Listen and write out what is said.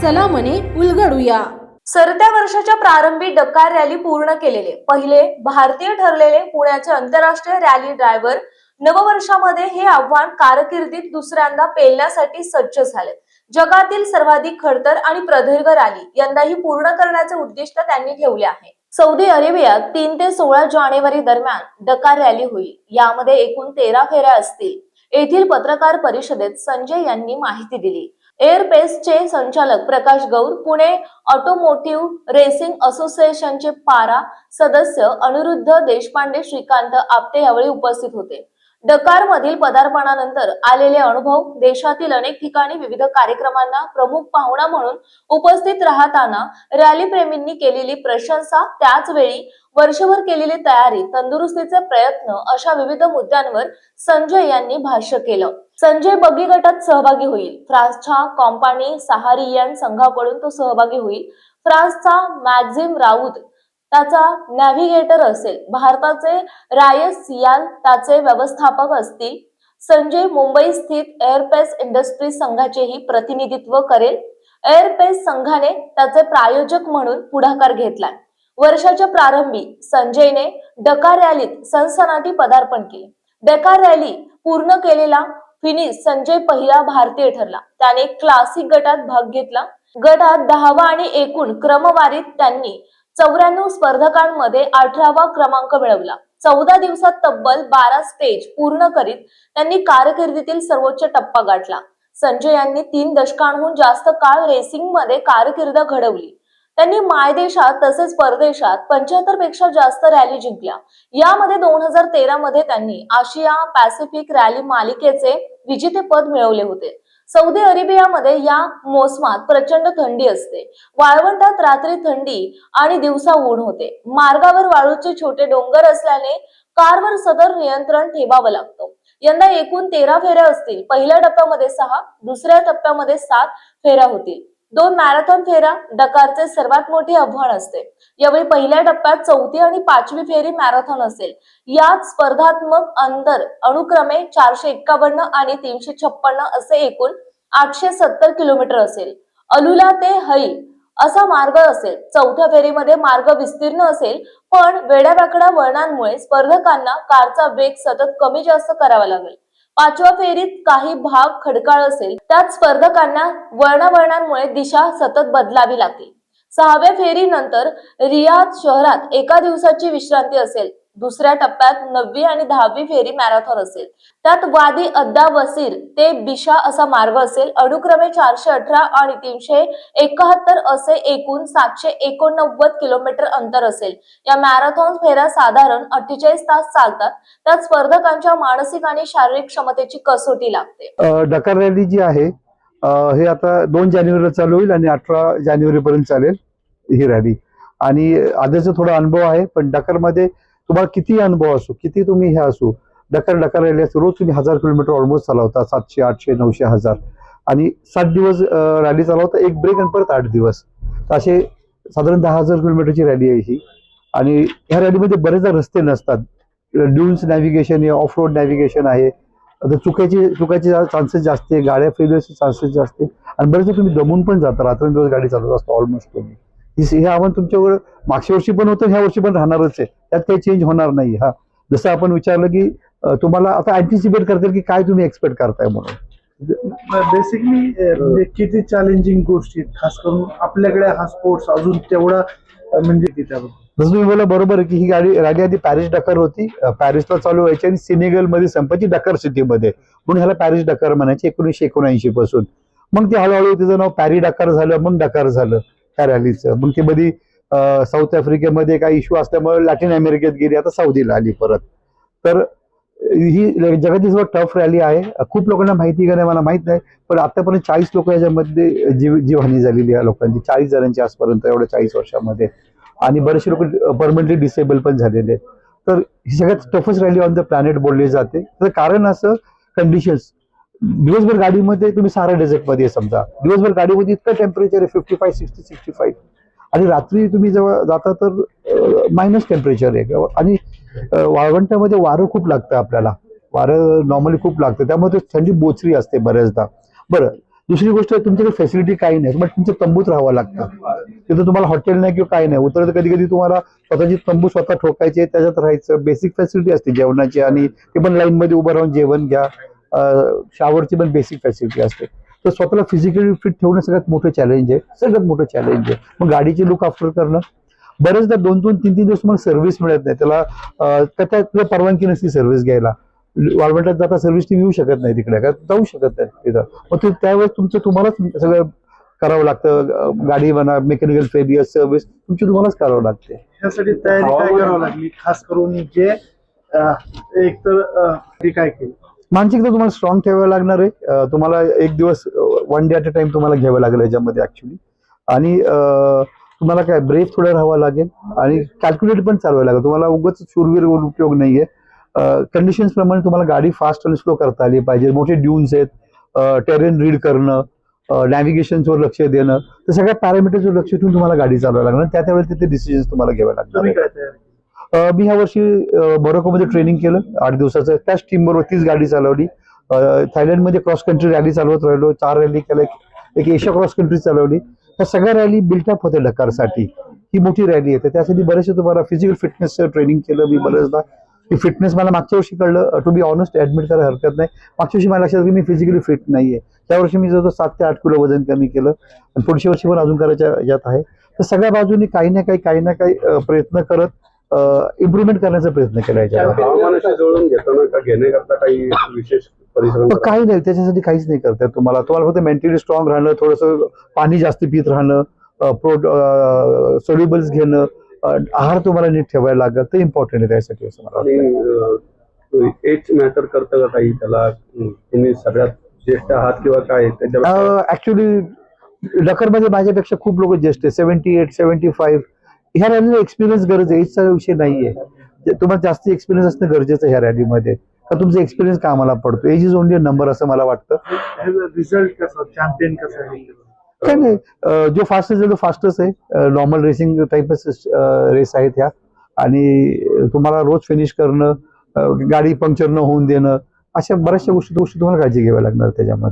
चला म्हणे उलगडूया। सरत्या वर्षाच्या प्रारंभी डकार रॅली पूर्ण केलेले पहिले भारतीय ठरलेले पुण्याचे आंतरराष्ट्रीय रॅली ड्रायव्हर नववर्षामध्ये हे आव्हान कारकिर्दीत दुसऱ्यांदा पेलण्यासाठी सज्ज झाले। जगातील सर्वाधिक खडतर आणि प्रदीर्घ रॅली यंदाही पूर्ण करण्याचे उद्दिष्ट त्यांनी ठेवले आहे। सौदी अरेबियात 3 ते 16 जानेवारी दरम्यान डकार रॅली होईल। यामध्ये एकूण 13 फेऱ्या असतील। येथील पत्रकार परिषदेत संजय यांनी माहिती दिली। एअरपेसचे संचालक प्रकाश गौर, पुणे ऑटोमोटिव्ह रेसिंग असोसिएशनचे पारा सदस्य अनिरुद्ध देशपांडे, श्रीकांत आपटे यावेळी उपस्थित होते। डकार मधील पदार्पणानंतर आलेले अनुभव, देशातील अनेक ठिकाणी विविध कार्यक्रमांना प्रमुख पाहुणा म्हणून उपस्थित राहताना रॅली प्रेमींनी केलेली प्रशंसा, त्याच वेळी वर्षभर केलेली तयारी, तंदुरुस्तीचे प्रयत्न अशा विविध मुद्द्यांवर संजय यांनी भाष्य केलं। संजय बगी गटात सहभागी होईल। फ्रान्सच्या कॉम्पानी सहारियन संघाकडून तो सहभागी होईल। फ्रान्सचा मॅक्झिम राऊत त्याचा नॅव्हिगेटर असेल। भारताचे रायस सियाल त्याचे व्यवस्थापक असतील। संजय मुंबई स्थित एअरपेस इंडस्ट्री संघाचेही प्रतिनिधित्व करेल। एअरपेस संघाने त्याचे प्रायोजक म्हणून पुढाकार घेतलाय। वर्षाच्या प्रारंभी संजयने डकार रॅलीत सनसनाटी पदार्पण केले। डकार रॅली पूर्ण केलेला फिनिश संजय पहिला भारतीय ठरला। त्याने क्लासिक गटात भाग घेतला। गटात 10वा आणि एकूण क्रमवारीत त्यांनी 94 स्पर्धकांमध्ये 18वा क्रमांक मिळवला। 14 दिवसात तब्बल 12 स्टेज पूर्ण करीत त्यांनी कारकिर्दीतील सर्वोच्च टप्पा गाठला। संजय यांनी 3 दशकांहून जास्त काळ रेसिंग मध्ये कारकीर्द घडवली। त्यांनी मायदेशात तसेच परदेशात 75 पेक्षा जास्त रॅली जिंकल्या। यामध्ये 2013 मध्ये त्यांनी आशिया पॅसिफिक रॅली मालिकेचे विजेतेपद मिळवले होते। सौदी अरेबियामध्ये या मोसमात प्रचंड थंडी असते। वाळवंटात रात्री थंडी आणि दिवसा ऊन होते। मार्गावर वाळूचे छोटे डोंगर असल्याने कारवर सदर नियंत्रण ठेवावं लागतं। यंदा एकूण 13 फेऱ्या असतील। पहिल्या टप्प्यामध्ये 6, दुसऱ्या टप्प्यामध्ये 7 फेऱ्या होतील। 2 मॅरेथॉन फेऱ्या डकारचे सर्वात मोठे आव्हान असते। यावेळी पहिल्या टप्प्यात 4थी आणि 5वी फेरी मॅरेथॉन असेल। यात स्पर्धात्मक अंतर अनुक्रमे 451 आणि 356 असे एकूण 870 किलोमीटर असेल। अलुला ते हई असा मार्ग असेल। 4थ्या फेरीमध्ये मार्ग विस्तीर्ण असेल, पण वेड्यावाकड्या वळणांमुळे स्पर्धकांना कारचा वेग सतत कमी जास्त करावा लागेल। 5व्या फेरीत काही भाग खडकाळ असेल, त्यात स्पर्धकांना वळणामुळे दिशा सतत बदलावी लागते। 6व्या फेरीनंतर रियाद शहरात एका दिवसाची विश्रांती असेल। दुसऱ्या टप्प्यात 9वी आणि 10वी फेरी मॅरेथॉन असेल। त्यात वादी अद्दा वसीर ते बिशा असा मार्ग असेल। अनुक्रमे 418 आणि 371 असे एकूण 789 किलोमीटर अंतर असेल। या मॅरेथॉन फेऱ्या साधारण 48 तास चालतात। त्यात स्पर्धकांच्या मानसिक आणि शारीरिक क्षमतेची कसोटी लागते। डकार रॅली जी आहे हे आता 2 जानेवारीला चालू होईल आणि 18 जानेवारी पर्यंत चालेल ही रॅली। आणि आधीचा थोडा अनुभव आहे, पण डकार मध्ये तुम्हाला किती अनुभव असो, किती तुम्ही हे असो, डकार रॅली रोज तुम्ही 1000 किलोमीटर ऑलमोस्ट चालवता। 700, 800, 900, 1000 आणि 7 दिवस रॅली चालवता, एक ब्रेक आणि परत 8 दिवस, असे साधारण 10,000 किलोमीटरची रॅली आहे ही। आणि ह्या रॅलीमध्ये बरेचदा रस्ते नसतात। ड्यून्स नॅव्हिगेशन आहे, ऑफ रोड नॅव्हिगेशन आहे। चुकायचे चान्सेस जास्त आहे, गाड्या फेल्युअरचे चान्सेस जास्त आहे आणि बरेचदा तुम्ही दमून पण जाता, रात्रंदिवस गाडी चालवत असतो ऑलमोस्ट तुम्ही। हे आव्हान तुमच्यावर मागच्या वर्षी पण होतं, ह्या वर्षी पण राहणारच आहे, त्यात काही चेंज होणार नाही। हा, जसं आपण विचारलं की तुम्हाला आता अँटिसिपेट करतील की काय तुम्ही एक्सपेक्ट करताय म्हणून। बेसिकली किती चॅलेंजिंग गोष्टी आहेत, खास करून आपल्याकडे हा स्पोर्ट्स अजून तेवढा म्हणजे जसं तुम्ही बोला बरोबर आहे की ही रॅली आधी पॅरिस डकार होती, पॅरिसला चालू व्हायची आणि सेनेगल मध्ये संपायची डकार सिटीमध्ये, म्हणून ह्याला पॅरिस डकार म्हणायचे 1979 पासून। मग ते हळूहळू त्याचं नाव पॅरी डकार झालं, मग डकार झालं त्या रॅलीचं। मग ते मध्ये साऊथ आफ्रिकेमध्ये काही इश्यू असल्यामुळे लॅटिन अमेरिकेत गेली, आता सौदीला आली परत। तर ही जगातील सर्वात टफ रॅली आहे। खूप लोकांना माहिती का नाही मला माहित नाही, पण आतापर्यंत 40 लोक याच्यामध्ये जीवहानी झालेली आहे लोकांची, 40 जणांची आजपर्यंत एवढ्या 40 वर्षामध्ये। आणि बरेचसे लोक परमनंटली डिसेबल पण झालेले आहेत। तर ही सगळ्यात toughest rally on the planet बोलली जाते। तर कारण असं कंडिशन्स, दिवसभर गाडीमध्ये तुम्ही सारा डेझर्ट मध्ये समजा, दिवसभर गाडीमध्ये इतकं टेम्परेचर आहे 55, 60, 65 आणि रात्री तुम्ही जेव्हा जाता तर मायनस टेम्परेचर आहे आणि वाळवंटामध्ये वारं खूप लागतं आपल्याला, वारं नॉर्मली खूप लागतं, त्यामुळे थंडी बोचरी असते बऱ्याचदा। बरं, दुसरी गोष्ट तुमच्याकडे फॅसिलिटी काही नाही, मग तुमच्या तंबूत राहावं लागतं. तिथं तुम्हाला हॉटेल नाही किंवा काही नाही, उतरत कधी कधी तुम्हाला स्वतःची तंबू स्वतः ठोकायचे, त्याच्यात राहायचं. बेसिक फॅसिलिटी असते जेवणाची, आणि ते पण लाईन मध्ये उभं राहून जेवण घ्या. शॉवरची पण बेसिक फॅसिलिटी असते. तर स्वतःला फिजिकली फिट ठेवणं सगळ्यात मोठं चॅलेंज आहे, सगळ्यात मोठं चॅलेंज आहे. मग गाडीची लुक आफ्टर करणं, बरेचदा 2-2, 3-3 दिवस मला सर्व्हिस मिळत नाही, त्याला परवानगी नसती सर्व्हिस घ्यायला. वाळवंटात जाता सर्व्हिस टीम येऊ शकत नाही तिकडे, का जाऊ शकत नाही तिथं. मग त्यावेळेस तुम्हालाच सगळं करावं लागतं. गाडी म्हणा, मेकॅनिकल फेलियर सर्व्हिस तुम्हालाच करावं लागते. त्यासाठी तयारी काय करावं लागली, खास करून जे एकतर ते काय केलं? मानसिकता तुम्हाला स्ट्रॉंग ठेवावं लागणार आहे. तुम्हाला एक दिवस 1 डे ॲट अ टाइम तुम्हाला घ्यावं लागेल याच्यामध्ये ऍक्च्युली. आणि तुम्हाला काय ब्रेफ थोडं राहावं लागेल, आणि कॅल्क्युलेट पण चालवावं लागेल. तुम्हाला उगाच शूरवीर उपयोग नाहीये. कंडिशन्स प्रमाणे तुम्हाला गाडी फास्ट आणि स्लो करता आली पाहिजे. मोठे ड्यून्स आहेत, टेरेन रीड करणं, नॅव्हिगेशनवर लक्ष देणं, तर सगळ्या पॅरामीटरवर लक्ष ठेवून तुम्हाला गाडी चालवायला लागणार. त्यावेळेस तिथे डिसिजन्स तुम्हाला घ्यावे लागणार. तुम्ही काय तयारी? मी ह्या वर्षी मोरोकोमध्ये ट्रेनिंग केलं 8 दिवसाचं. त्याच टीम बरोबर 30 गाडी चालवली. थायलंडमध्ये क्रॉस कंट्री रॅली चालवत राहिलो, 4 रॅली केल्या, एक एशिया क्रॉस कंट्री चालवली. त्या सगळ्या रॅली बिल्टअप होत्या डकारसाठी. ही मोठी रॅली आहे, त्यासाठी बरेचसे तुम्हाला फिजिकल फिटनेसचं ट्रेनिंग केलं मी बरेचदा. की फिटनेस मला मागच्या वर्षी कळलं, टू बी ऑनेस्ट ऍडमिट करायला हरकत नाही. मागच्या वर्षी मला लक्षात आलं की मी फिजिकली फिट नाहीये. त्या वर्षी मी जवळ 7 ते 8 किलो वजन कमी केलं, आणि पुढच्या वर्षी पण अजून करायच्या यात आहे. तर सगळ्या बाजूनी काही ना काही प्रयत्न करत इम्प्रुव्हमेंट करण्याचा प्रयत्न केला याच्यावर. हवामानाशी जुळवून घेताना का घेण्याकरता काही विशेष परिश्रम पण काही नाही, त्याच्यासाठी काहीच नाही करतात. तुम्हाला फक्त मेंटली स्ट्रॉंग राहणं, थोडंसं पाणी जास्त पित राहणं, सोल्युबल्स घेणं, आहार तुम्हाला नीट ठेवायला लागत, ते इम्पॉर्टंट आहे त्यासाठी असं मला वाटतं. आणि एज मॅटर करतं का काही त्याला? तुम्ही सगळ्यात ज्येष्ठ आहात किंवा काय त्याच्यावर? ऍक्च्युली डकरमध्ये माझ्यापेक्षा खूप लोक ज्येष्ठ आहे, 78, 75. ह्या रॅलीला एक्सपिरियन्स गरज आहे, एजचा विषय नाहीये. तुम्हाला जास्त एक्सपिरियन्स असणं गरजेचं आहे ह्या रॅलीमध्ये, का तुमचा एक्सपिरियन्स कामाला पडतो. Age is only a number असं मला वाटतं. रिझल्ट कसा, चॅम्पियन कसा आहे? काय नाही, जो फास्टेस्ट आहे तो फास्टेस्ट आहे. नॉर्मल रेसिंग टाईपच रेस आहेत ह्या. आणि तुम्हाला रोज फिनिश करणं, गाडी पंक्चर न होऊन देणं, अशा बऱ्याचशा गोष्टी तुम्हाला काळजी घ्यावी लागणार त्याच्यामध्ये.